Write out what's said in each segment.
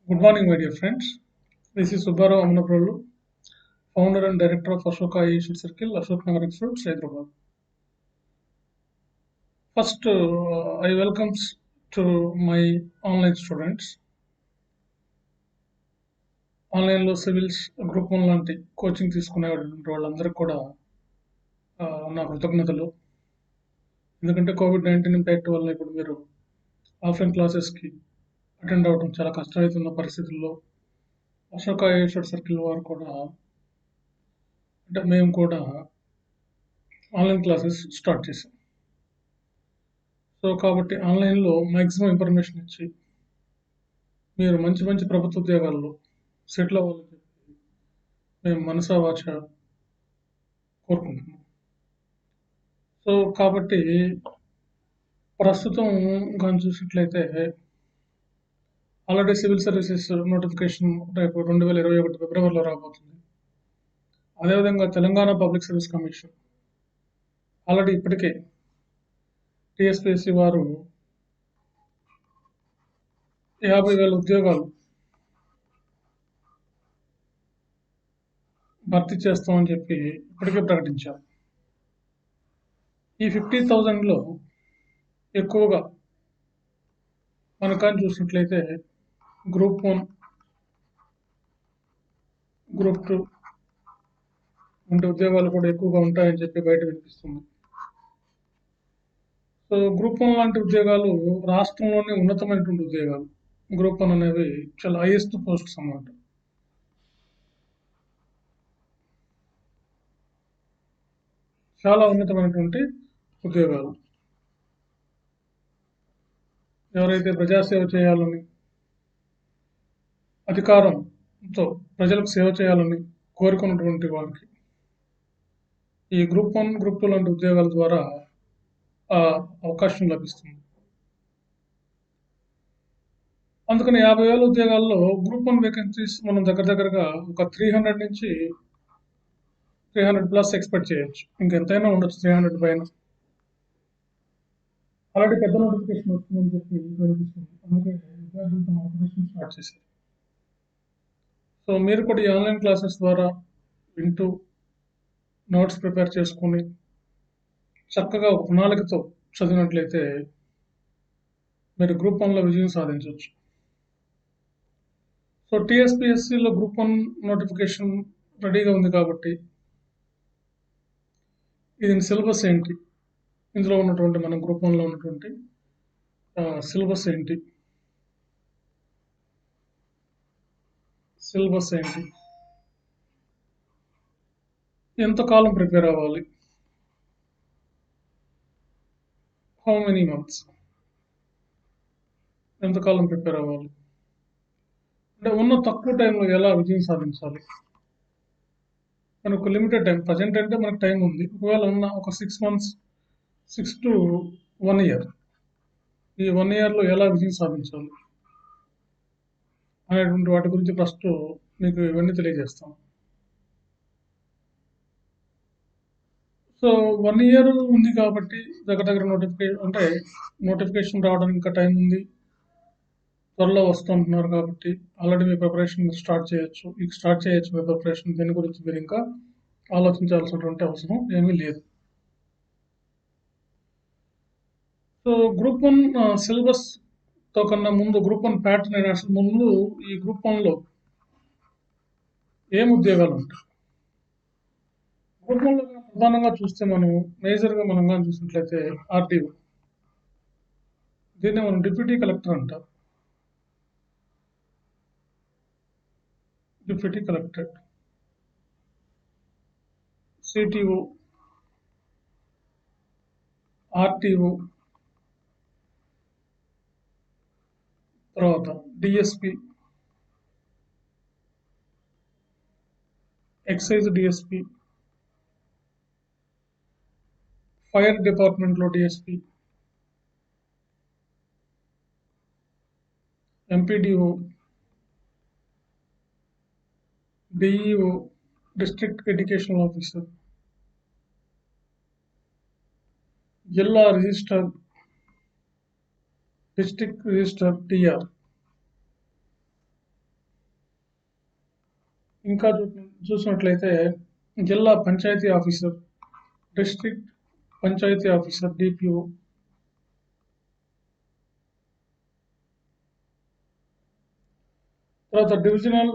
Good morning, my dear friends. This is Subbarao Amanaprolu, founder and director of Ashoka Aviation Circle, Ashok Nagar Express, Hyderabad. First, I welcomes to my online students. ఆన్లైన్లో civils group 1 లాంటి coaching తీసుకునేటువంటి వాళ్ళందరికీ కూడా నా కృతజ్ఞతలు. ఎందుకంటే COVID-19 impact వల్ల ఇప్పుడు మీరు ఆఫ్లైన్ క్లాసెస్కి అటెండ్ అవ్వడం చాలా కష్టమవుతున్న పరిస్థితుల్లో అశోక ఏషర్ సర్కిల్ వారు కూడా అంటే మేము కూడా ఆన్లైన్ క్లాసెస్ స్టార్ట్ చేసాం. సో కాబట్టి ఆన్లైన్లో మ్యాక్సిమం ఇన్ఫర్మేషన్ ఇచ్చి మీరు మంచి మంచి ప్రభుత్వ ఉద్యోగాల్లో సెటిల్ అవ్వాలని చెప్పి మేము మనసా వాచ కోరుకుంటున్నాం. సో కాబట్టి ప్రస్తుతం కానీ చూసినట్లయితే ఆల్రెడీ సివిల్ సర్వీసెస్ నోటిఫికేషన్ రేపు 2021 ఫిబ్రవరిలో రాబోతుంది. అదేవిధంగా Telangana public service commission already ఇప్పటికే టీఎస్పీఎస్సీ వారు 50,000 ఉద్యోగాలు భర్తీ చేస్తామని చెప్పి ఇప్పటికే ప్రకటించారు. ఈ 50,000లో ఎక్కువగా మనకు చూసినట్లయితే గ్రూప్ 1, గ్రూప్ 2 వంటి ఉద్యోగాలు కూడా ఎక్కువగా ఉంటాయని చెప్పి బయట వినిపిస్తుంది. సో గ్రూప్ 1 లాంటి ఉద్యోగాలు రాష్ట్రంలోనే ఉన్నతమైనటువంటి ఉద్యోగాలు. గ్రూప్ 1 అనేవి చాలా హైయెస్ట్ పోస్ట్స్ అన్నమాట. చాలా ఉన్నతమైనటువంటి ఉద్యోగాలు. ఎవరైతే ప్రజాసేవ చేయాలని అధికారంతో ప్రజలకు సేవ చేయాలని కోరుకున్నటువంటి వారికి ఈ గ్రూప్ 1, గ్రూప్ 2 లాంటి ఉద్యోగాల ద్వారా అవకాశం లభిస్తుంది. అందుకని 50,000 ఉద్యోగాల్లో గ్రూప్ 1 వేకెన్సీస్ మనం దగ్గరగా ఒక 300 నుంచి 300+ ఎక్స్పెక్ట్ చేయొచ్చు. ఇంకెంతైనా ఉండొచ్చు, 300 పైన. ఆల్రెడీ పెద్ద నోటిఫికేషన్ వస్తుందని చెప్పి వినిపిస్తుంది. అందుకే విద్యార్థులు తమ అప్లికేషన్ స్టార్ట్ చేశారు. సో మీరు కూడా ఈ ఆన్లైన్ క్లాసెస్ ద్వారా వింటూ నోట్స్ ప్రిపేర్ చేసుకుని చక్కగా ఒక ప్రణాళికతో చదివినట్లయితే మీరు గ్రూప్ 1లో విజయం సాధించవచ్చు. సో టీఎస్పీఎస్సీలో గ్రూప్ 1 నోటిఫికేషన్ రెడీగా ఉంది కాబట్టి ఇది సిలబస్ ఏంటి, ఇందులో ఉన్నటువంటి మన గ్రూప్ 1లో ఉన్నటువంటి సిలబస్ ఏంటి, ఎంతకాలం ప్రిపేర్ అవ్వాలి, హౌ మెనీ మంత్స్, ఎంతకాలం ప్రిపేర్ అవ్వాలి, అంటే ఉన్న తక్కువ టైంలో ఎలా విజయం సాధించాలి. మనకు లిమిటెడ్ టైం ప్రజెంట్ అంటే మనకు టైం ఉంది. ఒకవేళ ఉన్న ఒక 6 months, 6 to 1 year, ఈ 1 yearలో ఎలా విజయం సాధించాలి అనేటువంటి వాటి గురించి ఫస్ట్ మీకు ఇవన్నీ తెలియజేస్తాం. సో 1 year ఉంది కాబట్టి దగ్గర నోటిఫికేషన్ రావడానికి ఇంకా టైం ఉంది, త్వరలో వస్తుంటున్నారు కాబట్టి ఆల్రెడీ మీ ప్రిపరేషన్ స్టార్ట్ చేయొచ్చు. మీ ప్రిపరేషన్. దీని గురించి మీరు ఇంకా ఆలోచించాల్సినటువంటి అవసరం ఏమీ లేదు. సో గ్రూప్ 1 సిలబస్తో కన్నా ముందు గ్రూప్ 1 ప్యాటర్న్ అసలు ముందు ఈ గ్రూప్ 1లో ఏం ఉద్యోగాలు ఉంటాయి. గ్రూప్ 1లో ప్రధానంగా చూస్తే మేజర్గా మనం కానీ చూసినట్లయితే ఆర్టీఓ, దీన్ని మనం డిప్యూటీ కలెక్టర్ అంటారు. డిప్యూటీ కలెక్టర్, సిటిఓ, ఆర్టీఓ, తర్వాత డిఎస్పి, ఎక్సైజ్ డిఎస్పి, ఫైర్ డిపార్ట్మెంట్లో DSP, MPDO, DEO, district educational officer, జిల్లా రిజిస్టర్, డిస్ట్రిక్ట్ రిజిస్టర్ టిఆర్, ఇంకా చూసినట్లయితే జిల్లా panchayati officer, district panchayati officer DPO, తర్వాత divisional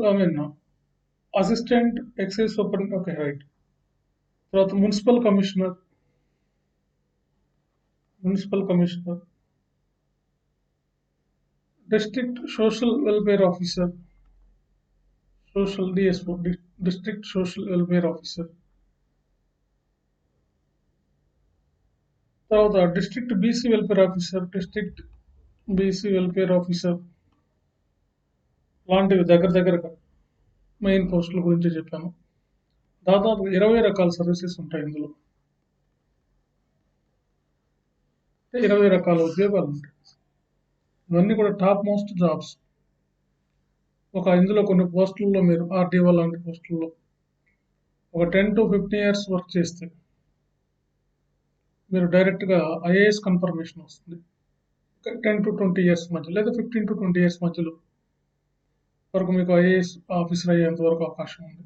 assistant excise super, okay right. తర్వాత municipal commissioner, district social welfare officer, DSO, district social welfare officer. తర్వాత district BC welfare officer, లాంటివి దగ్గరగా main పోస్టుల గురించి చెప్పాను. దాదాపు 20 రకాల సర్వీసెస్ ఉంటాయి ఇందులో, 20 రకాల ఉద్యోగాలు ఉంటాయి. ఇవన్నీ కూడా టాప్ మోస్ట్ జాబ్స్. ఇందులో కొన్ని పోస్టుల్లో మీరు ఆర్డీఓ లాంటి పోస్టుల్లో ఒక 10 to 15 years వర్క్ చేస్తే మీరు డైరెక్ట్గా ఐఏఎస్ కన్ఫర్మేషన్ వస్తుంది. 10 to 20 years మధ్య, లేదా 15 to 20 years మధ్యలో వరకు మీకు ఐఏఎస్ ఆఫీసర్ అయ్యేంత వరకు అవకాశం ఉంది.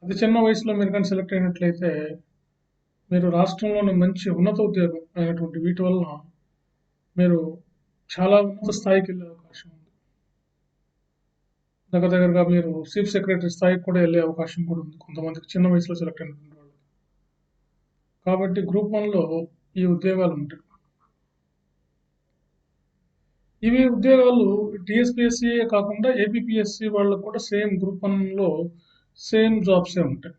అది చిన్న వయసులో మీరు కానీ సెలెక్ట్ అయినట్లయితే మీరు రాష్ట్రంలోని మంచి ఉన్నత ఉద్యోగం అయినటువంటి వీటి వలన మీరు చాలా ఉన్నత స్థాయికి వెళ్ళే అవకాశం ఉంది. దగ్గరగా మీరు చీఫ్ సెక్రటరీ స్థాయికి కూడా వెళ్ళే అవకాశం కూడా ఉంది కొంతమందికి చిన్న వయసులో సెలెక్ట్ అయినటువంటి వాళ్ళు. కాబట్టి గ్రూప్ 1లో ఈ ఉద్యోగాలు ఉంటాయి. ఇవి ఉద్యోగాలు టీఎస్పీఎస్సీ కాకుండా ఏపీపీఎస్సీ వాళ్ళకు కూడా సేమ్ గ్రూప్ 1లో సేమ్ జాబ్సే ఉంటాయి.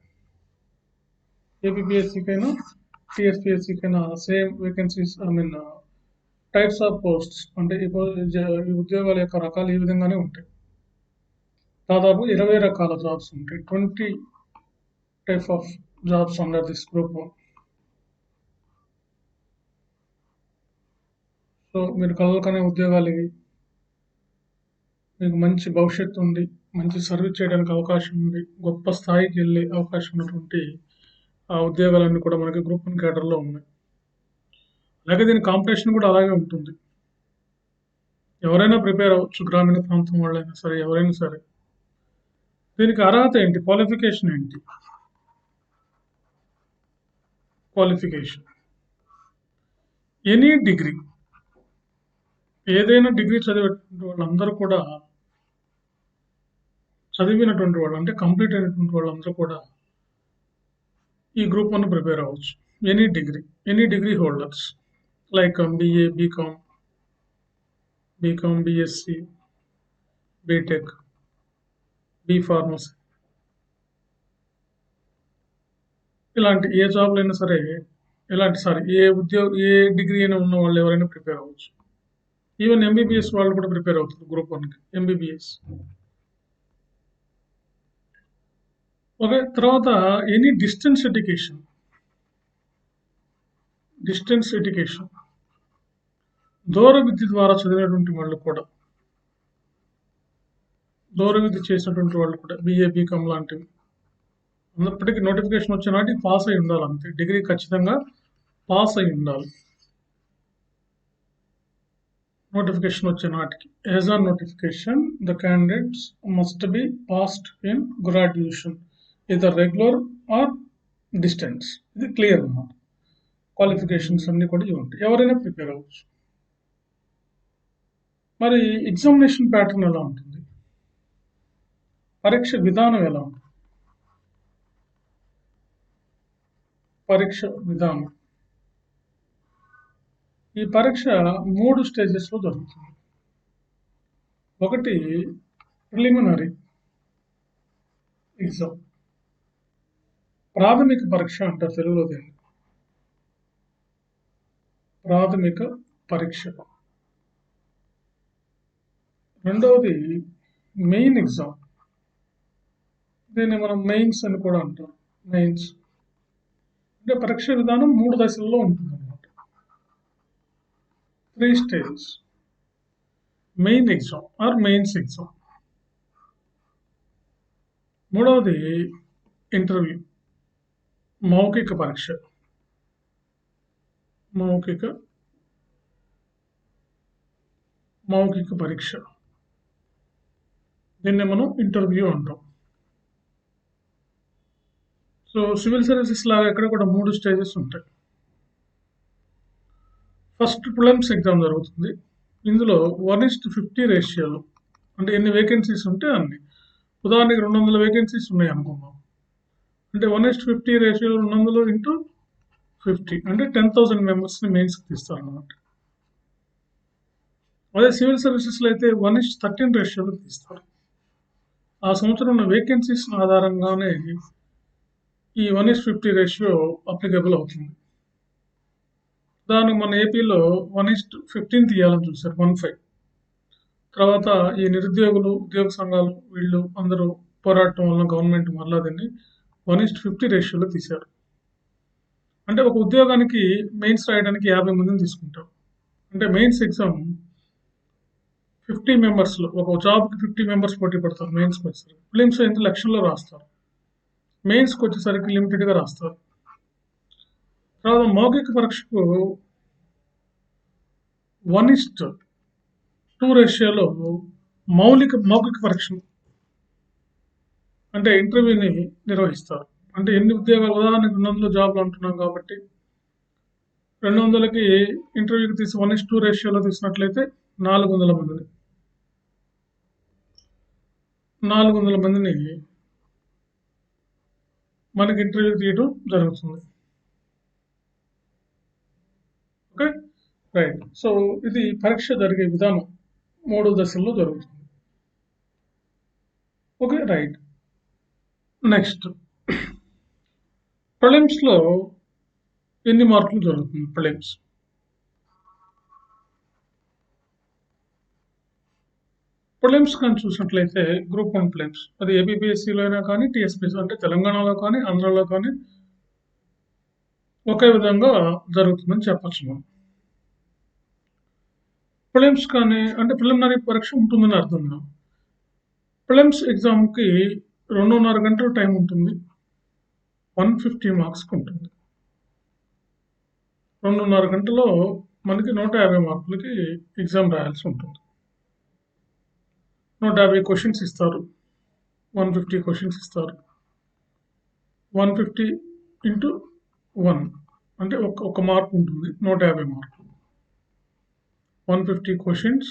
ఏపీపీఎస్సీకైనా టీఎస్పీఎస్సీకైనా same vacancies, types of posts, అంటే ఈ ఉద్యోగాల యొక్క రకాలు ఈ విధంగానే ఉంటాయి. దాదాపు 20 రకాల జాబ్స్ ఉంటాయి. 20 type of jobs under this group 1. So మీరు కలవకనే ఉద్యోగాలు ఇవి. మీకు మంచి భవిష్యత్తు ఉంది, మంచి సర్వీస్ చేయడానికి అవకాశం ఉంది, గొప్ప స్థాయికి వెళ్ళే అవకాశం ఉన్నటువంటి ఆ ఉద్యోగాలన్నీ కూడా మనకి గ్రూప్ 1 కేడర్లో ఉన్నాయి. అలాగే దీని కాంపిటీషన్ కూడా అలాగే ఉంటుంది. ఎవరైనా ప్రిపేర్ అవ్వచ్చు, గ్రామీణ ప్రాంతం వాళ్ళైనా సరే, ఎవరైనా సరే. దీనికి అర్హత ఏంటి, క్వాలిఫికేషన్ ఏంటి? క్వాలిఫికేషన్ ఎనీ డిగ్రీ, ఏదైనా డిగ్రీ చదివేటువంటి వాళ్ళందరూ కూడా, చదివినటువంటి వాళ్ళు అంటే కంప్లీట్ అయినటువంటి వాళ్ళందరూ కూడా ఈ గ్రూప్ 1 ప్రిపేర్ అవ్వచ్చు. Any degree holders like BA, BCom, BSc, BTech, B pharmacy, ఇలాంటి ఏ జాబ్లు అయినా సరే, ఏ డిగ్రీ అయినా ఉన్న వాళ్ళు ఎవరైనా ప్రిపేర్ అవ్వచ్చు. ఈవెన్ ఎంబీబీఎస్ వాళ్ళు కూడా ప్రిపేర్ అవుతారు గ్రూప్ 1కి, ఎంబీబీఎస్. ఓకే, తర్వాత ఎనీ డిస్టెన్స్ ఎడ్యుకేషన్, దూర విద్య ద్వారా చదివినటువంటి వాళ్ళు కూడా, దూర విద్య చేసినటువంటి వాళ్ళు కూడా, బిఏ, బీకామ్ లాంటివి అన్నప్పటికీ నోటిఫికేషన్ వచ్చే నాటికి పాస్ అయి ఉండాలి. అంతే, డిగ్రీ ఖచ్చితంగా పాస్ అయి ఉండాలి. నోటిఫికేషన్ వచ్చే నాటికి, as on notification the candidates must be passed in graduation, either regular are distance. ఇది క్లియర్ అన్నమాట. క్వాలిఫికేషన్స్ అన్ని కూడా ఇవి ఉంటాయి, ఎవరైనా ప్రిపేర్ అవ్వచ్చు. మరి ఎగ్జామినేషన్ ప్యాటర్న్ ఎలా ఉంటుంది, పరీక్ష విధానం ఎలా ఉంటుంది? పరీక్ష విధానం, ఈ పరీక్ష 3 స్టేజెస్లో జరుగుతుంది. ఒకటి ప్రిలిమినరీ ఎగ్జామ్, ప్రాథమిక పరీక్ష అంటారు తెలుగులో దీన్ని, ప్రాథమిక పరీక్ష. రెండవది మెయిన్ ఎగ్జామ్, దీన్ని మనం మెయిన్స్ అని కూడా అంటాం. మెయిన్స్ అంటే పరీక్ష విధానం 3 దశల్లో ఉంటుంది అన్నమాట. 3 stages. Main exam or mains exam. మూడవది ఇంటర్వ్యూ, మౌఖిక పరీక్ష. మౌఖిక పరీక్ష, దీన్ని మనం ఇంటర్వ్యూ అంటాం. సో సివిల్ సర్వీసెస్ లాగా ఇక్కడ కూడా 3 స్టేజెస్ ఉంటాయి. ఫస్ట్ ప్రిలిమ్స్ ఎగ్జామ్ జరుగుతుంది. ఇందులో 1:50 రేషియోలో, అంటే ఎన్ని వేకెన్సీస్ ఉంటే అన్ని. ఉదాహరణకి 200 వేకెన్సీస్ ఉన్నాయి అనుకుందాం. అంటే 1:50 రేషియోలో 200 ఇంటూ 50 అంటే 10,000 మెంబర్స్ని మెయిన్స్కి తీస్తారు అన్నమాట. అదే సివిల్ సర్వీసెస్లో అయితే 1:13 రేషియోలో తీస్తారు. ఆ సంవత్సరం ఉన్న వేకెన్సీస్ ఆధారంగానే ఈ 1:50 రేషియో అప్లికబుల్ అవుతుంది. దానికి మన ఏపీలో 1:15 తీయాలని చూశారు, 1:5. తర్వాత ఈ నిరుద్యోగులు, ఉద్యోగ సంఘాలు వీళ్ళు అందరూ పోరాటం వల్ల గవర్నమెంట్ మరలా దీన్ని 1:50 రేషియోలో తీశారు. అంటే ఒక ఉద్యోగానికి మెయిన్స్ రాయడానికి 50 మందిని తీసుకుంటారు. అంటే మెయిన్స్ ఎగ్జామ్ 50 మెంబర్స్లో, ఒక జాబ్కి 50 మెంబర్స్ పోటీ పడతారు మెయిన్స్కి వచ్చేసరికి. ఫిలిమ్స్ అయితే లక్షల్లో రాస్తారు, మెయిన్స్కి వచ్చేసరికి లిమిటెడ్గా రాస్తారు. తర్వాత మౌఖిక పరీక్షకు 1:2 రేషియోలో మౌఖిక పరీక్ష అంటే ఇంటర్వ్యూని నిర్వహిస్తారు. అంటే ఎన్ని ఉద్యోగాలు, ఉదాహరణకు 200 జాబ్లు అంటున్నాం కాబట్టి 200కి ఇంటర్వ్యూకి తీసి 1:2 రేషియోలో తీసినట్లయితే 400 మందిని 400 మందిని మనకి ఇంటర్వ్యూ తీయడం జరుగుతుంది. Okay, right. సో ఇది పరీక్ష జరిగే విధానం 3 దశల్లో జరుగుతుంది. Okay, right. నెక్స్ట్ ప్రిలిమ్స్లో ఎన్ని మార్కులు జరుగుతుంది? ప్రిలిమ్స్ కానీ చూసినట్లయితే గ్రూప్ 1 ప్రిలిమ్స్, అది ఏబిపిఎస్సిలో అయినా కానీ టీఎస్పీఎస్ అంటే తెలంగాణలో కానీ ఆంధ్రాలో కానీ ఒకే విధంగా జరుగుతుందని చెప్పచ్చు మనం. ప్రిలిమ్స్ కానీ అంటే ప్రిలిమినరీ పరీక్ష ఉంటుందని అర్థం. ప్రిలిమ్స్ ఎగ్జామ్కి 2.5 గంటల టైం ఉంటుంది, 150 మార్క్స్కి ఉంటుంది. 2.5 గంటలో మనకి 150 మార్కులకి ఎగ్జామ్ రాయాల్సి ఉంటుంది. 150 క్వశ్చన్స్ ఇస్తారు, 150 క్వశ్చన్స్ ఇస్తారు. 150 ఇంటూ 1 అంటే ఒక మార్క్ ఉంటుంది, 150 మార్కులు. 150 క్వశ్చన్స్,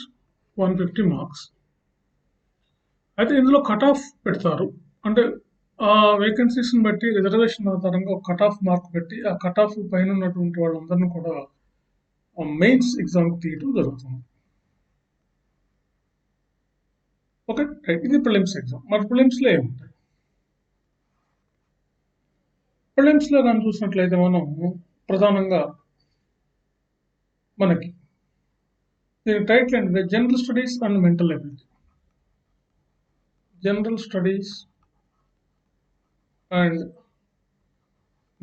150 మార్క్స్. అయితే ఇందులో కట్ ఆఫ్ పెడతారు. అంటే ఆ వేకెన్సీస్ని బట్టి రిజర్వేషన్ ఆధారంగా ఒక కట్ ఆఫ్ మార్క్ పెట్టి ఆ కట్ ఆఫ్ పైన ఉన్నటువంటి వాళ్ళందరినీ కూడా మెయిన్స్ ఎగ్జామ్కి తీయడం జరుగుతుంది. Okay, right. ఇది ప్రిలిమ్స్ ఎగ్జామ్. మరి ప్రిలిమ్స్లో ఏముంటాయి? ప్రిలిమ్స్లో కానీ చూసినట్లయితే మనం ప్రధానంగా మనకి దీని టైటిల్ ఏంటంటే general studies and mental ability. General studies and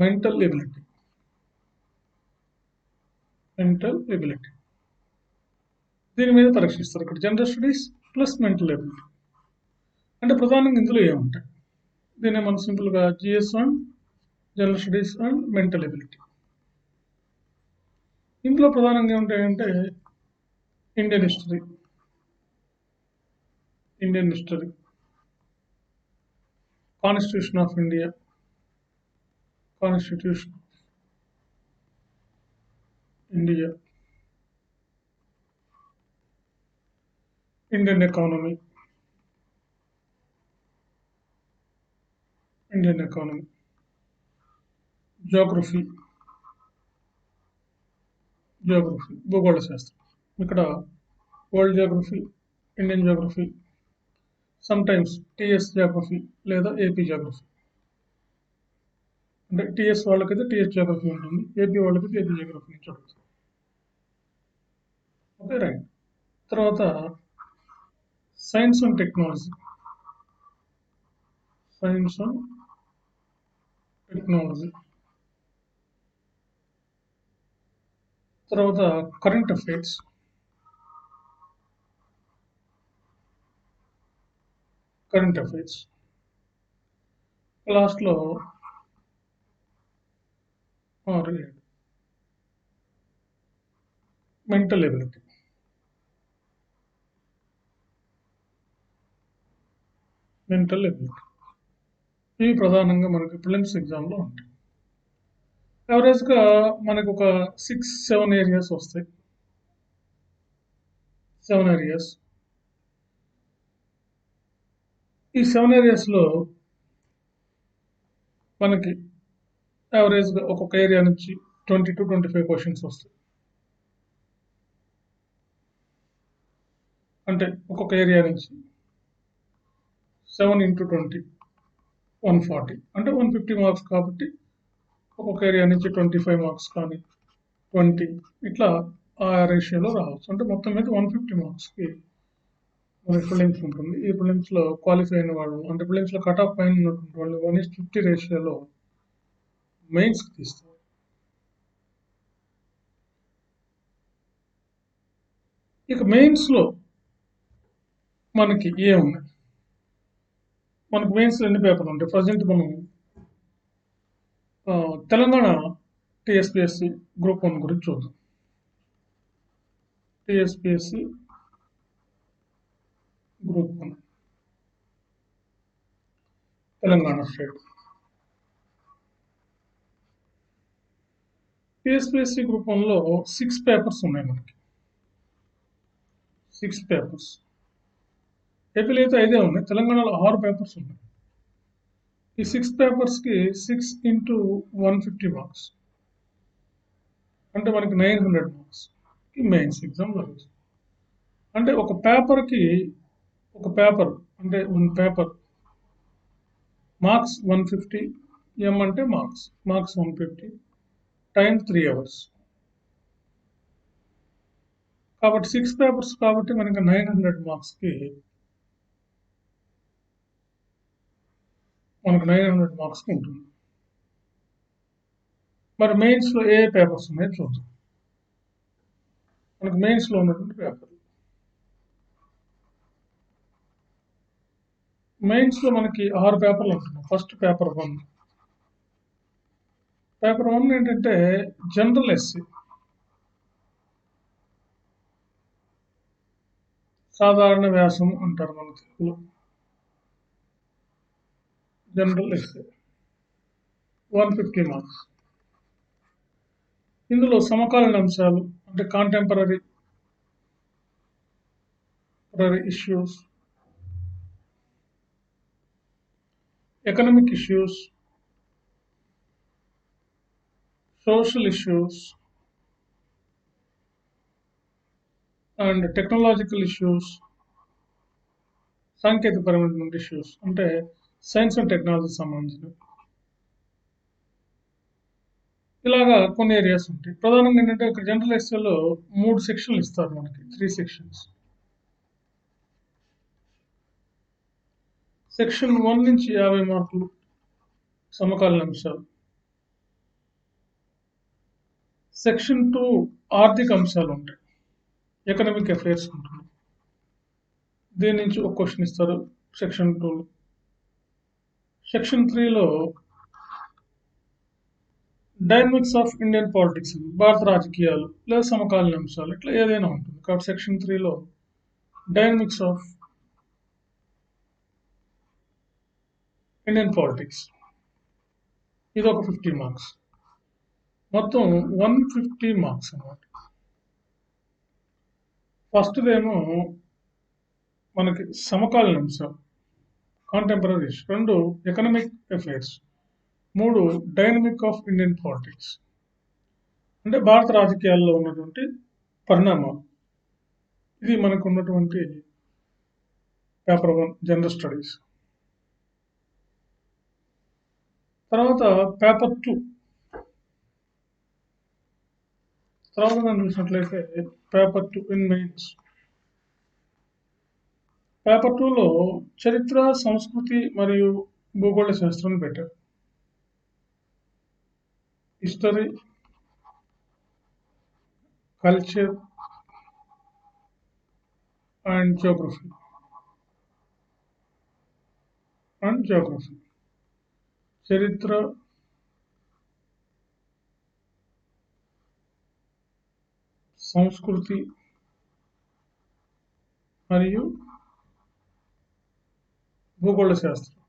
mental ability. దీని మీద పరీక్షిస్తారు. ఇక్కడ general studies plus mental ability. అంటే ప్రధానంగా ఇందులో ఏముంటాయి? దీన్ని మనం సింపుల్గా GS and general studies and mental ability. ఇందులో ప్రధానంగా ఏముంటాయంటే Indian history, constitution of India, Indian economy, geography, భూగోళ శాస్త్రం. ఇక్కడ world geography, Indian geography, sometimes TS geography లేదా ఏపీ జియోగ్రఫీ. అంటే టిఎస్ వాళ్ళకైతే టిఎస్ జియోగ్రఫీ ఉంటుంది, ఏపీ వాళ్ళకైతే ఏపీ జియోగ్రఫీ నుంచి ఉంటుంది. Okay, right. తర్వాత సైన్స్ అండ్ టెక్నాలజీ. తర్వాత కరెంట్ అఫైర్స్. లాస్ట్లో మెంటల్ ఎబిలిటీ. ఇవి ప్రధానంగా మనకి ప్రిలిమ్స్ ఎగ్జామ్లో ఉంటాయి. యావరేజ్గా మనకు ఒక 6-7 ఏరియాస్ వస్తాయి. 7 ఏరియాస్. ఈ 7 ఏరియాస్లో మనకి యావరేజ్గా ఒక్కొక్క ఏరియా నుంచి 20 to 25 క్వశ్చన్స్ వస్తాయి. అంటే ఒక్కొక్క ఏరియా నుంచి 7 into 20 140 అంటే 150 మార్క్స్ కాబట్టి ఒక్కొక్క ఏరియా నుంచి 25 మార్క్స్ కానీ 20 ఇట్లా ఆ రేషియోలో రావచ్చు. అంటే మొత్తం మీద 150 మార్క్స్కి మనకి ప్రిలిమ్స్ ఉంటుంది. ఈ ప్రిలిమ్స్లో క్వాలిఫై అయిన వాళ్ళు అంటే ప్రిలిమ్స్లో కట్ ఆఫ్ పైన ఉన్నటువంటి వాళ్ళు 1:50 రేషియోలో మెయిన్స్కి తీస్తారు. ఇక మెయిన్స్లో మనకి ఏమున్నాయి? మనకు మెయిన్స్లో ఎన్ని పేపర్లు ఉంటాయి? ప్రజెంట్ మనం తెలంగాణ టీఎస్పీఎస్సీ గ్రూప్ 1 గురించి చూద్దాం. TSPSC group 1 Telangana state. TSPSC group 1లో 6 పేపర్స్ ఉన్నాయి మనకి. 6 పేపర్స్. ఏపీలో అయితే 5 ఉన్నాయి, తెలంగాణలో 6 పేపర్స్ ఉన్నాయి. ఈ 6 పేపర్స్కి 6 into 150 మార్క్స్ అంటే మనకి 900 మార్క్స్ మెయిన్స్ ఎగ్జామ్ జరుగుతుంది. అంటే ఒక పేపర్ అంటే 1 పేపర్ మార్క్స్ 150, ఎం అంటే మార్క్స్ 150, టైం 3 hours. కాబట్టి 6 పేపర్స్ కాబట్టి మనకి 900 మార్క్స్కి ఉంటుంది. మరి మెయిన్స్లో ఏ పేపర్స్ ఉన్నాయో చూద్దాం. మనకు మెయిన్స్లో ఉన్నటువంటి పేపర్ మెయిన్స్లో మనకి 6 పేపర్లు ఉంటున్నాయి. First paper 1. పేపర్ 1 ఏంటంటే జనరల్ ఎస్సీ, సాధారణ వ్యాసం అంటారు మన తెలుగులో. General essay 150 marks. ఇందులో సమకాలీన అంశాలు అంటే contemporary issues, economic issues, social issues and technological issues, సాంకేతికపరమైనటువంటి ఇష్యూస్ అంటే సైన్స్ అండ్ టెక్నాలజీ సంబంధించినవి. ఇలాగా కొన్ని ఏరియాస్ ఉంటాయి. ప్రధానంగా ఏంటంటే ఇక్కడ జనరల్ ఎస్ఏలో 3 సెక్షన్లు ఇస్తారు మనకి, 3 సెక్షన్స్. సెక్షన్ 1 నుంచి 50 మార్కులు సమకాలీన అంశాలు. సెక్షన్ 2 ఆర్థిక అంశాలు ఉంటాయి, ఎకనామిక్ అఫైర్స్ ఉంటుంది. దీని నుంచి ఒక క్వశ్చన్ ఇస్తారు సెక్షన్ 2లో. సెక్షన్ 3లో డైనమిక్స్ ఆఫ్ ఇండియన్ పాలిటిక్స్, భారత రాజకీయాలు లేదా సమకాలీన అంశాలు ఇట్లా ఏదైనా ఉంటుంది. కాబట్టి సెక్షన్ 3లో డైనమిక్స్ ఆఫ్ ఇండియన్ పాలిటిక్స్ ఇది ఒక 50 మార్క్స్. మొత్తం 150 మార్క్స్ అన్నమాట. ఫస్ట్దేమో మనకి సమకాలీన అంశం contemporary, 2 economic affairs, 3 dynamic of Indian politics అంటే భారత రాజకీయాల్లో ఉన్నటువంటి పరిణామాలు. ఇది మనకు ఉన్నటువంటి పేపర్ 1 జనరల్ స్టడీస్. తర్వాత పేపర్ 2 తర్వాత మనం చూసినట్లయితే పేపర్ 2 ఇన్ మెయిన్స్. పేపర్ 2లో చరిత్ర, సంస్కృతి మరియు భూగోళ శాస్త్రాన్ని పెట్టారు. హిస్టరీ, కల్చర్ అండ్ జియోగ్రఫీ చరిత్ర, సంస్కృతి మరియు భూగోళ శాస్త్రం.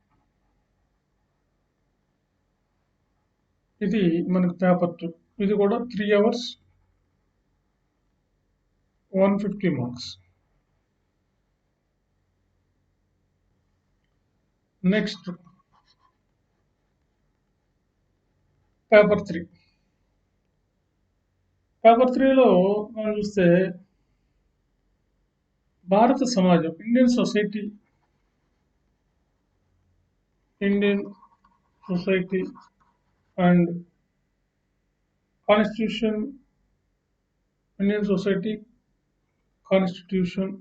ఇది మనకు పేపర్ 2. ఇది కూడా 3 hours 150 marks. Next paper 3. Paper 3లో మనం చూస్తే భారత సమాజం, Indian society and constitution, Indian society constitution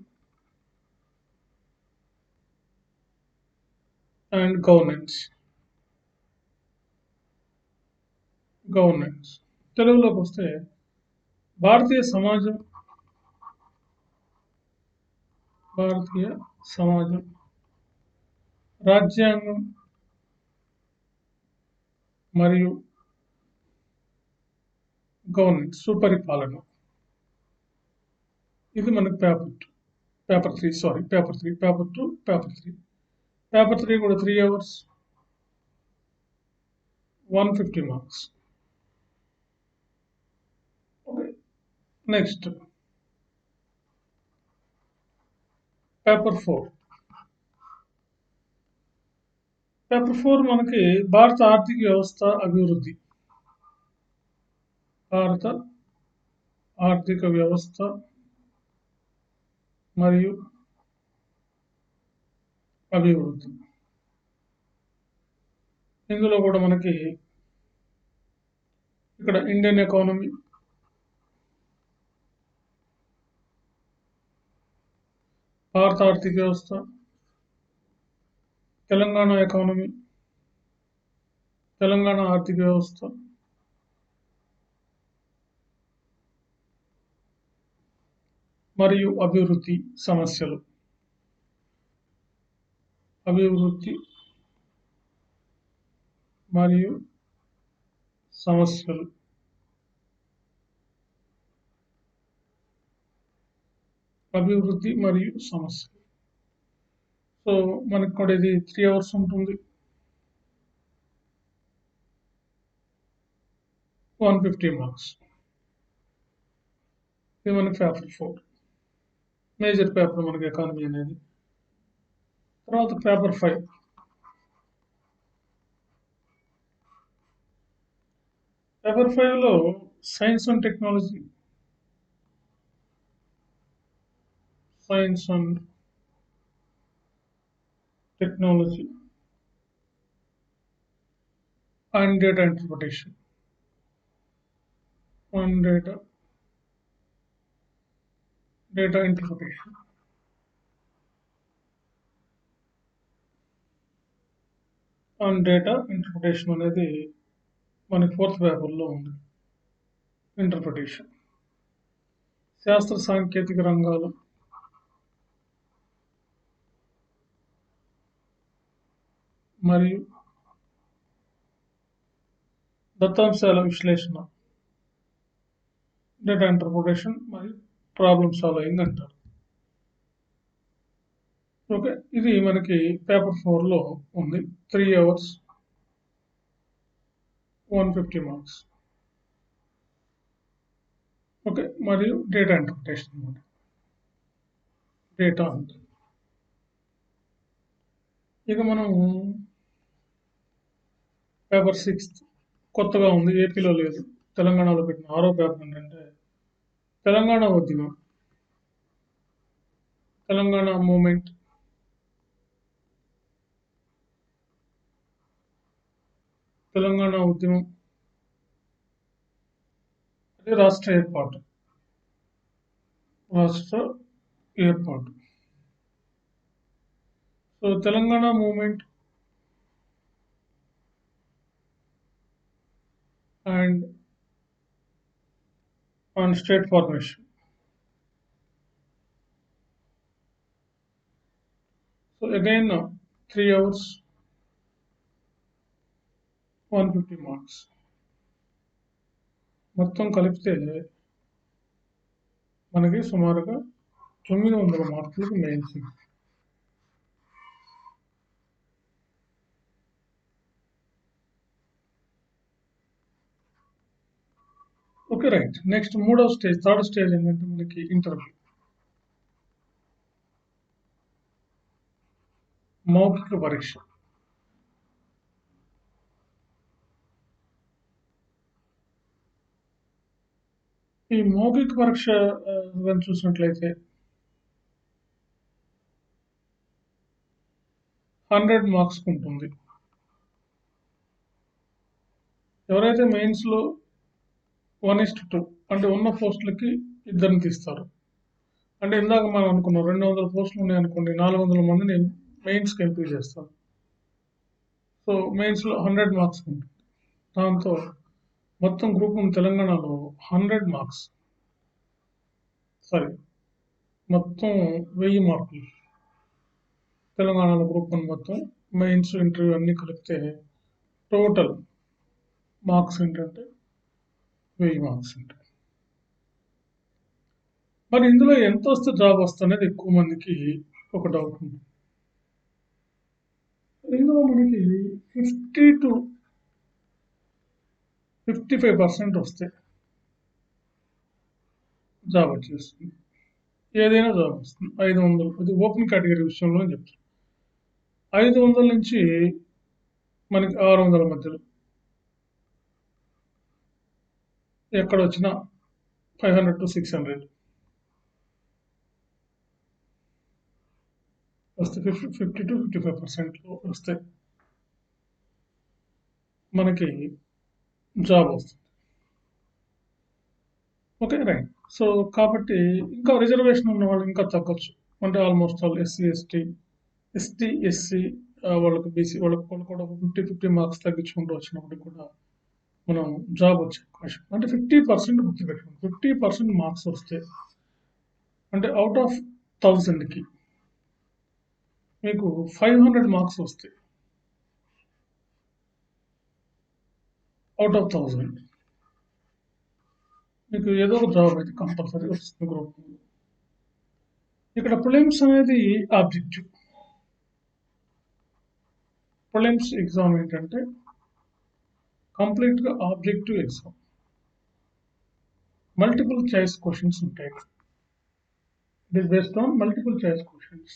and governance. తెలుగులోకి వస్తే భారతీయ సమాజం, రాజ్యాంగం మరియు గవర్నెన్స్, సుపరిపాలన. ఇది మనకు paper 2. Paper 3 sorry paper 3 paper 2 paper 3. Paper 3 కూడా 3 hours 150 marks. Okay, next paper 4. Paper 4 మనకి భారత ఆర్థిక వ్యవస్థ అభివృద్ధి. భారత ఆర్థిక వ్యవస్థ మరియు అభివృద్ధి. ఇందులో కూడా మనకి ఇక్కడ ఇండియన్ ఎకానమీ, భారత ఆర్థిక వ్యవస్థ, తెలంగాణ ఎకానమీ, తెలంగాణ ఆర్థిక వ్యవస్థ, మరియు అభివృద్ధి సమస్యలు. అభివృద్ధి మరియు సమస్యలు. అభివృద్ధి మరియు సమస్యలు. సో మనకు కూడా ఇది 3 hours ఉంటుంది, 150 మార్క్స్. ఇది మనకి పేపర్ 4 మేజర్ పేపర్ మనకి ఎకానమీ అనేది. తర్వాత పేపర్ 5. పేపర్ 5లో science and technology, and data interpretation. అనేది మనకి 4th పేపర్లో ఉంది. ఇంటర్ప్రిటేషన్, శాస్త్ర సాంకేతిక రంగాలు మరియు దత్తాంశాల విశ్లేషణ, డేటా ఇంటర్ప్రిటేషన్ మరియు ప్రాబ్లమ్ సాల్వింగ్ అంటారు. ఓకే, ఇది మనకి పేపర్ 4లో ఉంది, 3 hours 150 మార్క్స్. ఓకే, మరియు డేటా ఇంటర్ప్రిటేషన్ అన్నమాట. డేటా అంటే ఇక మనం పేపర్ 6 కొత్తగా ఉంది, ఏపీలో లేదు, తెలంగాణలో పెట్టిన 6వ పేపర్ ఏంటంటే తెలంగాణ ఉద్యమం, తెలంగాణ మూమెంట్, తెలంగాణ ఉద్యమం అది రాష్ట్ర ఏర్పాటు. So Telangana movement and on state formation. So again 3 hours 150 marks. మొత్తం కలిపితే మనకి సుమారుగా 900 మార్కులకు మెయిన్స్. Okay, right. నెక్స్ట్ మూడవ స్టేజ్, థర్డ్ స్టేజ్ ఏంటంటే మనకి ఇంటర్వ్యూ, మౌఖిక పరీక్ష. ఈ మౌఖిక పరీక్ష కానీ చూసినట్లయితే 100 మార్క్స్ ఉంటుంది. ఎవరైతే మెయిన్స్లో 1:2 అంటే ఉన్న పోస్టులకి ఇద్దరిని తీస్తారు. అంటే ఇందాక మనం అనుకున్నాం 200 పోస్టులు ఉన్నాయనుకోండి, 400 మందిని మెయిన్స్కి ఎంపిక చేస్తారు. సో మెయిన్స్లో 100 మార్క్స్ ఉంటుంది. దాంతో మొత్తం గ్రూప్ తెలంగాణలో 100 మార్క్స్, సారీ మొత్తం 1000 మార్కులు. తెలంగాణలో గ్రూప్ 1 మొత్తం మెయిన్స్ ఇంటర్వ్యూ అన్నీ కలిపితే టోటల్ మార్క్స్ ఏంటంటే 1000 మార్క్స్ ఉంటాయి. మరి ఇందులో ఎంత వస్తే జాబ్ వస్తుంది ఎక్కువ మందికి ఒక డౌట్ ఉంది. ఇందులో మనకి 50 to 55% వస్తే జాబ్ వచ్చేస్తుంది. ఏదైనా జాబ్ వస్తుంది. 500, అది ఓపెన్ కేటగిరీ విషయంలో అని చెప్తాను. 500 నుంచి మనకి 600 మధ్యలో ఎక్కడ వచ్చినా 500 to 600 వస్తే 50 to 55% వస్తే మనకి జాబ్ వస్తుంది. Okay, right. సో కాబట్టి ఇంకా రిజర్వేషన్ ఉన్న వాళ్ళు ఇంకా తగ్గొచ్చు. అంటే ఆల్మోస్ట్ ఆల్ ఎస్సీ వాళ్ళకి బీసీ వాళ్ళకి కూడా 50 మార్క్స్ తగ్గించుకుంటూ వచ్చినప్పుడు కూడా మనం జాబ్ వచ్చే అవకాశం. అంటే 50% గుర్తుపెట్టుకోండి. 50% మార్క్స్ వస్తే అంటే అవుట్ ఆఫ్ 1000కి మీకు 500 మార్క్స్ వస్తే అవుట్ ఆఫ్ 1000 మీకు ఏదో ఒక జాబ్ అయితే కంపల్సరీ వస్తుంది గ్రూప్. ఇక్కడ ప్రిలిమ్స్ అనేది ఆబ్జెక్టివ్. ప్రిలిమ్స్ ఎగ్జామ్ ఏంటంటే కంప్లీట్గా objective exam. Multiple choice questions ఉంటాయి. It is based on multiple choice questions.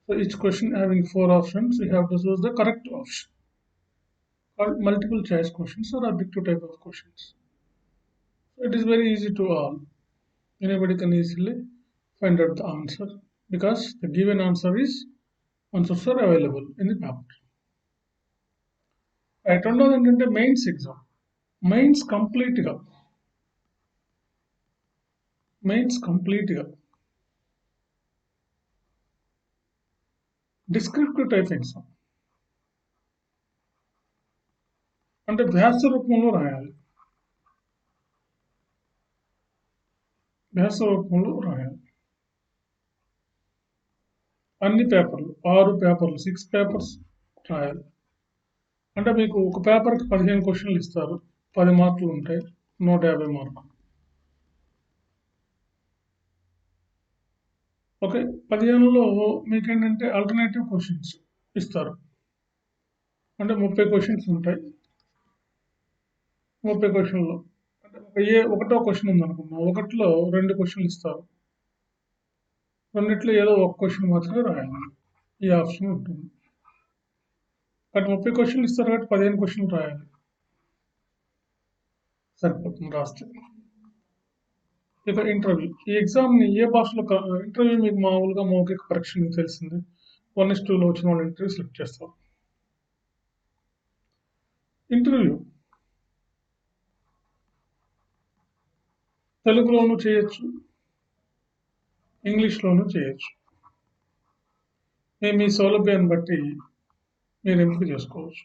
So each question having 4 options, you have to choose the correct option. Called multiple choice questions or objective type of questions. So it is very easy to all. Anybody can easily find out the answer because the given answers are available in the paper. Right, రెండోది ఏంటంటే mains exam. Mains కంప్లీట్గా descriptive type exam. అంటే వ్యాస రూపంలో రాయాలి. అన్ని పేపర్లు 6 పేపర్లు 6 papers రాయాలి. అంటే మీకు ఒక పేపర్కి 15 క్వశ్చన్లు ఇస్తారు, 10 మార్కులు ఉంటాయి, 150 మార్కులు. ఓకే, 15లో మీకేంటంటే ఆల్టర్నేటివ్ క్వశ్చన్స్ ఇస్తారు. అంటే 30 క్వశ్చన్స్ ఉంటాయి. 30 క్వశ్చన్లో అంటే ఒకటో క్వశ్చన్ ఉందనుకున్నా, ఒకటిలో 2 క్వశ్చన్లు ఇస్తారు, రెండిట్లో ఏదో ఒక క్వశ్చన్ మాత్రమే రాయాలి. ఈ ఆప్షన్ ఉంటుంది. కాబట్టి 30 క్వశ్చన్లు ఇస్తారు కాబట్టి 15 క్వశ్చన్లు రాయాలి, సరిపోతుంది రాస్తే. ఇక ఇంటర్వ్యూ. ఈ ఎగ్జామ్ని ఏ భాషలో ఇంటర్వ్యూ మీకు మామూలుగా మౌఖిక పరీక్ష మీకు తెలిసింది. 1:2లో వచ్చిన వాళ్ళు ఇంటర్వ్యూ సెలెక్ట్ చేస్తారు. ఇంటర్వ్యూ తెలుగులోనూ చేయొచ్చు, ఇంగ్లీష్లోనూ చేయొచ్చు. మీ సౌలభ్యాన్ని బట్టి మీరు ఎంపిక చేసుకోవచ్చు.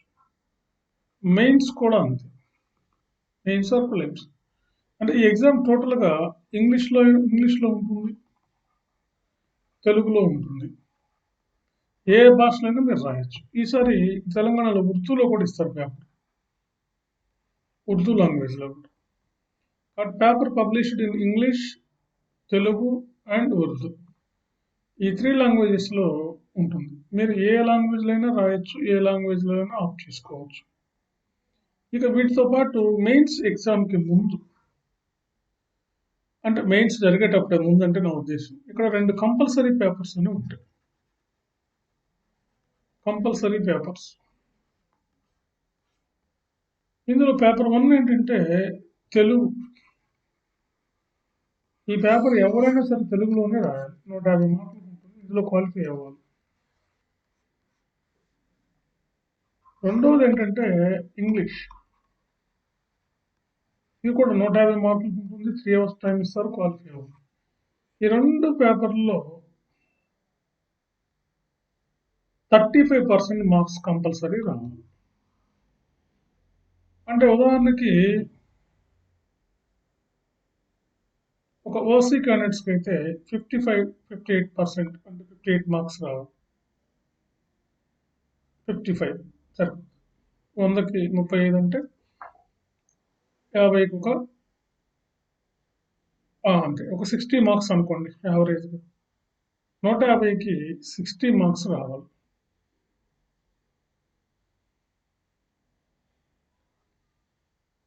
మెయిన్స్ కూడా అంతే. Mains or prelims. అంటే ఈ ఎగ్జామ్ టోటల్గా ఇంగ్లీష్లో ఉంటుంది, తెలుగులో ఉంటుంది. ఏ భాషలైనా మీరు రాయొచ్చు. ఈసారి తెలంగాణలో ఉర్దూలో కూడా ఇస్తారు పేపర్, ఉర్దూ లాంగ్వేజ్లో కూడా. But paper published in English, Telugu and Urdu, ఈ 3 లాంగ్వేజెస్లో ఉంటుంది. మీరు ఏ లాంగ్వేజ్లో అయినా రాయొచ్చు, ఏ లాంగ్వేజ్లో అయినా ఆప్ట్ చేసుకోవచ్చు. ఇక వీటితో పాటు మెయిన్స్ ఎగ్జామ్కి ముందు, అంటే మెయిన్స్ జరిగేటప్పుడే ముందు అంటే నా ఉద్దేశం, ఇక్కడ 2 కంపల్సరీ పేపర్స్ అని ఉంటాయి. Compulsory papers. ఇందులో పేపర్ 1 ఏంటంటే తెలుగు. ఈ పేపర్ ఎవరైనా సరే తెలుగులోనే రాయాలి. 150 మార్కులు ఉంటుంది. ఇందులో క్వాలిఫై అవ్వాలి. రెండవది ఏంటంటే ఇంగ్లీష్. ఇది కూడా 150 మార్కులు ఉంటుంది. 3 hours టైం ఇస్తారు, క్వాలిఫై అవ్వాలి. ఈ 2 పేపర్లలో 35% మార్క్స్ కంపల్సరీ రావాలి. అంటే ఉదాహరణకి ఒక ఓసీ క్యాండిడేట్స్కి అయితే 58% అంటే 58 మార్క్స్ రావాలి. 55 సరే, 100కి 35 అంటే 50కి అంతే ఒక 60 మార్క్స్ అనుకోండి యావరేజ్. 150కి 60 మార్క్స్ రావాలి.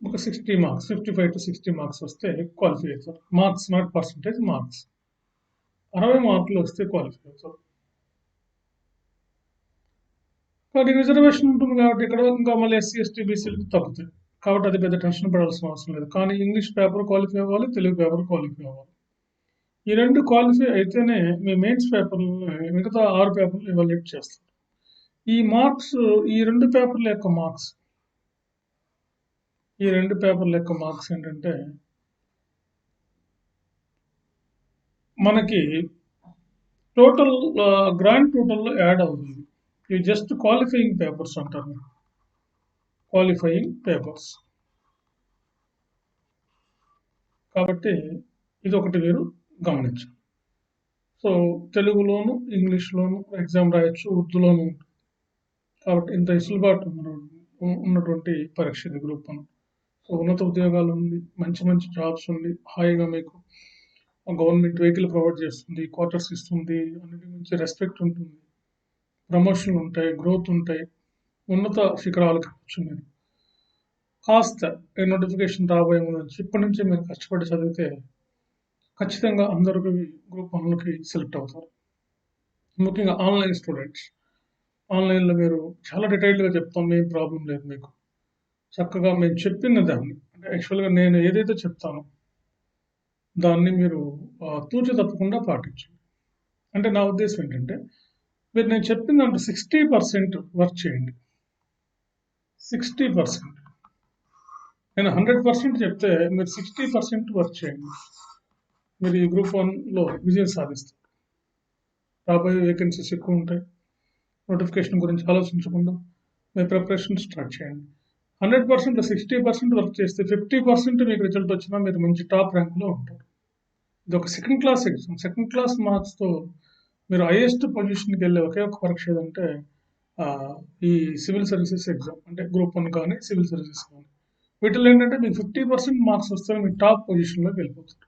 ఒక 60 మార్క్స్, 55 to 60 మార్క్స్ వస్తే క్వాలిఫై అవుతారు. Marks not percentage, marks. 60 మార్కులు వస్తే క్వాలిఫై అవుతారు. కాబట్టి రిజర్వేషన్ ఉంటుంది కాబట్టి ఇక్కడ ఇంకా మళ్ళీ ఎస్సీ ఎస్టీ బీసీలకు తగ్గుతాయి. కాబట్టి అది పెద్ద టెన్షన్ పడాల్సిన అవసరం లేదు. కానీ ఇంగ్లీష్ పేపర్ క్వాలిఫై అవ్వాలి, తెలుగు పేపర్ క్వాలిఫై అవ్వాలి. ఈ 2 క్వాలిఫై అయితేనే మీ మెయిన్స్ పేపర్లు మిగతా 6 పేపర్లు ఎవాల్యుయేట్ చేస్తారు. ఈ మార్క్స్, ఈ 2 పేపర్ల యొక్క మార్క్స్, ఈ 2 పేపర్ల యొక్క మార్క్స్ ఏంటంటే మనకి టోటల్ గ్రాండ్ టోటల్లో యాడ్ అవుతుంది. ఇవి జస్ట్ క్వాలిఫైయింగ్ పేపర్స్ అంటారు. Qualifying papers. కాబట్టి ఇది ఒకటి మీరు గమనించాలి. సో తెలుగులోను, ఇంగ్లీష్లోను ఎగ్జామ్ రాయొచ్చు, ఉర్దూలోను ఉంటుంది. కాబట్టి ఇంత వెసులుబాటు ఉన్నటువంటి పరీక్ష ఇది గ్రూప్ 1. సో ఉన్నత ఉద్యోగాలు ఉంది, మంచి మంచి జాబ్స్ ఉంది, హాయిగా మీకు గవర్నమెంట్ వెహికల్ ప్రొవైడ్ చేస్తుంది, క్వార్టర్స్ ఇస్తుంది, అన్నిటి నుంచి రెస్పెక్ట్ ఉంటుంది, ప్రమోషన్లు ఉంటాయి, గ్రోత్ ఉంటాయి, ఉన్నత శిఖరాలకు వచ్చు. మీరు కాస్త నోటిఫికేషన్ రాబోయే నుంచి ఇప్పటి నుంచే మీరు కష్టపడి చదివితే ఖచ్చితంగా అందరికీ గ్రూప్ 1కి సెలెక్ట్ అవుతారు. ముఖ్యంగా ఆన్లైన్ స్టూడెంట్స్. ఆన్లైన్లో మీరు చాలా డీటెయిల్డ్గా చెప్తాం, ఏం ప్రాబ్లం లేదు. మీకు చక్కగా మేము చెప్పిన దాన్ని, అంటే యాక్చువల్గా నేను ఏదైతే చెప్తానో దాన్ని మీరు తూచ తప్పకుండా పాటించండి. అంటే నా ఉద్దేశం ఏంటంటే మీరు నేను చెప్పిన దాంట్లో 60% వర్క్ చేయండి. 60%. నేను 100% చెప్తే మీరు 60% వర్క్ చేయండి. మీరు ఈ గ్రూప్ 1లో విజయం సాధిస్తారు. రాబోయే వేకెన్సీస్ ఎక్కువ ఉంటాయి. నోటిఫికేషన్ గురించి ఆలోచించకుండా మీ ప్రిపరేషన్ స్టార్ట్ చేయండి. 100%లో 60% వర్క్ చేస్తే 50% మీకు రిజల్ట్ వచ్చినా మీరు మంచి టాప్ ర్యాంక్లో ఉంటారు. ఇది ఒక second class exam. Second class మార్క్స్తో మీరు హైయెస్ట్ పొజిషన్కి వెళ్ళే ఒకే ఒక పరీక్ష ఏదంటే ఈ సివిల్ సర్వీసెస్ ఎగ్జామ్. అంటే గ్రూప్ 1 కానీ సివిల్ సర్వీసెస్ కానీ వీటిలో ఏంటంటే మీకు 50% మార్క్స్ వస్తే మీరు టాప్ పొజిషన్లోకి వెళ్ళిపోతారు.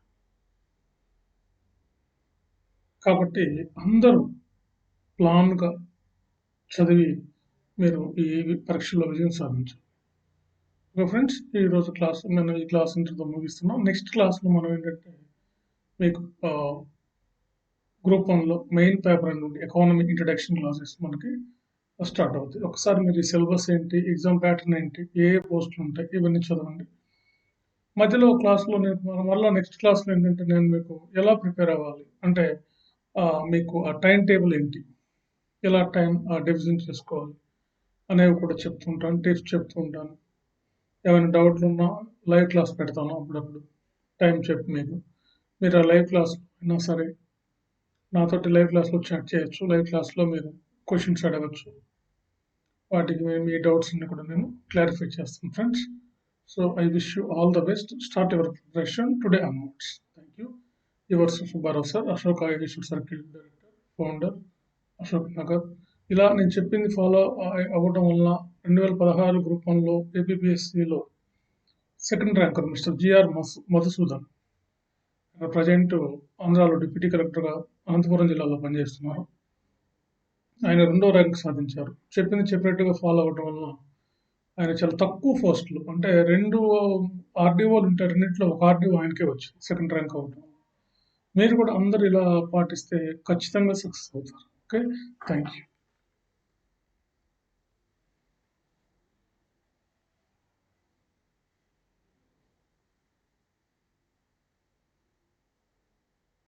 కాబట్టి అందరూ ప్లాన్గా చదివి మీరు ఈ పరీక్షలో విజయం సాధించాలి. ఓకే ఫ్రెండ్స్, ఈరోజు క్లాస్ నేను ఈ క్లాస్ ఇంతటితో ముగిస్తున్నాం. నెక్స్ట్ క్లాస్లో మనం ఏంటంటే మీకు గ్రూప్ 1లో మెయిన్ పేపర్ నుండి ఎకానమీ ఇంట్రడక్షన్ క్లాసెస్ మనకి స్టార్ట్ అవుతాయి. ఒకసారి మీరు ఈ సిలబస్ ఏంటి, ఎగ్జామ్ ప్యాటర్న్ ఏంటి, ఏ పోస్టులు ఉంటాయి, ఇవన్నీ చదవండి. మధ్యలో క్లాస్లో నేను మళ్ళీ నెక్స్ట్ క్లాస్లో ఏంటంటే నేను మీకు ఎలా ప్రిపేర్ అవ్వాలి, అంటే మీకు ఆ టైం టేబుల్ ఏంటి, ఎలా టైం డివిజన్ చేసుకోవాలి అనేవి కూడా చెప్తుంటాను, టిప్స్ చెప్తూ ఉంటాను. ఏమైనా డౌట్లు ఉన్నా లైవ్ క్లాస్ పెడతాను అప్పుడప్పుడు, టైం చెప్పి మీకు. మీరు ఆ లైవ్ క్లాస్ అయినా సరే నాతోటి లైవ్ క్లాస్లో చాట్ చేయొచ్చు. లైవ్ క్లాస్లో మీరు క్వశ్చన్స్ అడగచ్చు. వాటికి మీ డౌట్స్ అన్ని కూడా నేను క్లారిఫై చేస్తాను friends. So I wish you all the best. Start your preparation today onwards. Thank you. Yours Subbarao sir, Ashok IAS circle director, founder, Ashok Nagar. ఇలా నేను చెప్పింది ఫాలో అవ్వడం వల్ల 2016 గ్రూప్ 1లో ఏపీపీఎస్సీలో second ranker mister GR Madhusudan present ఆంధ్రాలో డిప్యూటీ కలెక్టర్గా అనంతపురం జిల్లాలో పనిచేస్తున్నారు. ఆయన 2వ ర్యాంక్ సాధించారు. చెప్పింది చెప్పినట్టుగా ఫాలో అవ్వడం వల్ల ఆయన చాలా తక్కువ పోస్టులు అంటే 2 ఆర్‌డీఓలు ఉంటే రెండిట్లో ఒక ఆర్‌డీఓ ఆయనకే వచ్చింది. సెకండ్ ర్యాంక్ అవ్వడం. మీరు కూడా అందరూ ఇలా పాటిస్తే ఖచ్చితంగా సక్సెస్ అవుతారు. ఓకే. Thank you.